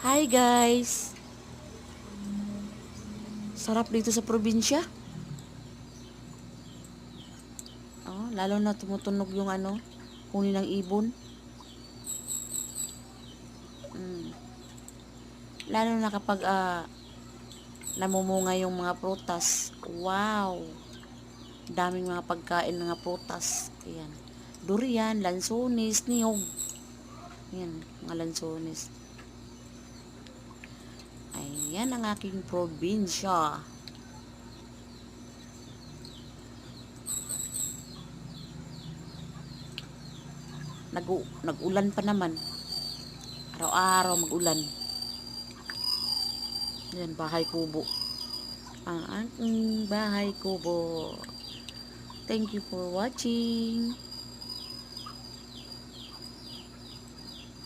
Hi guys! Sarap dito sa probinsya. Oh, lalo na tumutunog yung huni ng ibon. Mm. Lalo na kapag namumunga yung mga prutas. Wow! Daming mga pagkain ng mga prutas. Ayan. Durian, lansones, niyog. Ayan, mga lansones. Ayan ang aking probinsya. Nag-ulan pa naman. Araw-araw mag-ulan. Yan, bahay kubo. Ang aking bahay kubo. Thank you for watching.